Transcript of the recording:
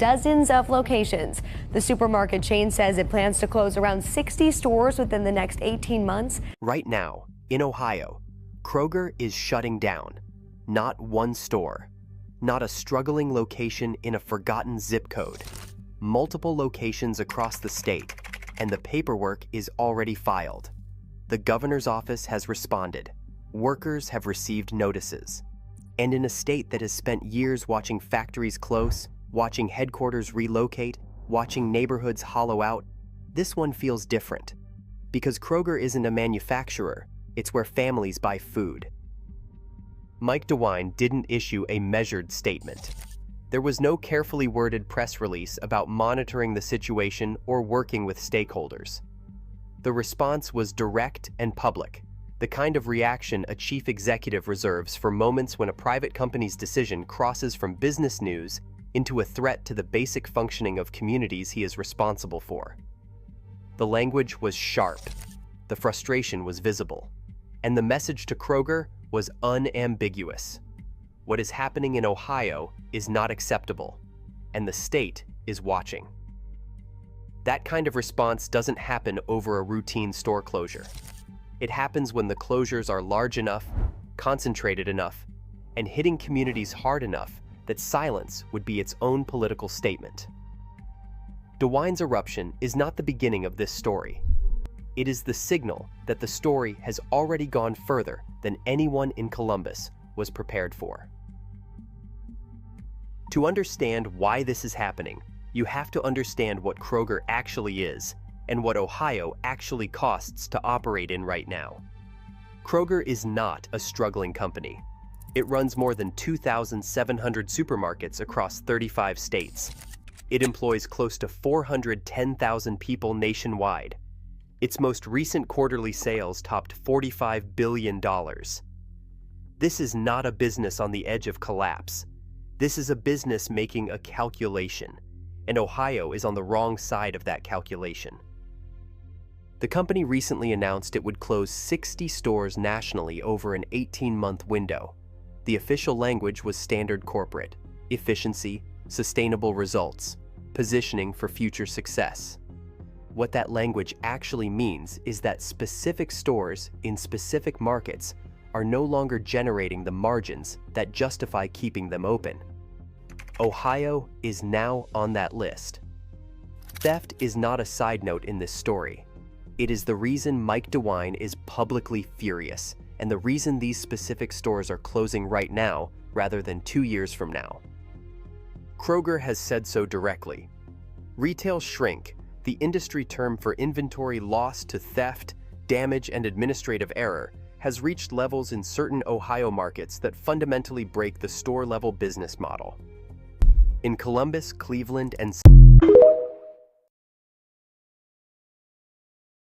dozens of locations. The supermarket chain says it plans to close around 60 stores within the next 18 months. Right now, in Ohio, Kroger is shutting down. Not one store, not a struggling location in a forgotten zip code. Multiple locations across the state, and the paperwork is already filed. The governor's office has responded. Workers have received notices. And in a state that has spent years watching factories close, watching headquarters relocate, watching neighborhoods hollow out, this one feels different. Because Kroger isn't a manufacturer, it's where families buy food. Mike DeWine didn't issue a measured statement. There was no carefully worded press release about monitoring the situation or working with stakeholders. The response was direct and public, the kind of reaction a chief executive reserves for moments when a private company's decision crosses from business news into a threat to the basic functioning of communities he is responsible for. The language was sharp, the frustration was visible, and the message to Kroger was unambiguous. What is happening in Ohio is not acceptable, and the state is watching. That kind of response doesn't happen over a routine store closure. It happens when the closures are large enough, concentrated enough, and hitting communities hard enough that silence would be its own political statement. DeWine's eruption is not the beginning of this story. It is the signal that the story has already gone further than anyone in Columbus was prepared for. To understand why this is happening, you have to understand what Kroger actually is and what Ohio actually costs to operate in right now. Kroger is not a struggling company. It runs more than 2,700 supermarkets across 35 states. It employs close to 410,000 people nationwide. Its most recent quarterly sales topped $45 billion. This is not a business on the edge of collapse. This is a business making a calculation, and Ohio is on the wrong side of that calculation. The company recently announced it would close 60 stores nationally over an 18-month window. The official language was standard corporate, efficiency, sustainable results, positioning for future success. What that language actually means is that specific stores in specific markets are no longer generating the margins that justify keeping them open. Ohio is now on that list. Theft is not a side note in this story. It is the reason Mike DeWine is publicly furious, and the reason these specific stores are closing right now rather than 2 years from now. Kroger has said so directly. Retail shrink, the industry term for inventory loss to theft, damage, and administrative error, has reached levels in certain Ohio markets that fundamentally break the store-level business model. In Columbus, Cleveland, and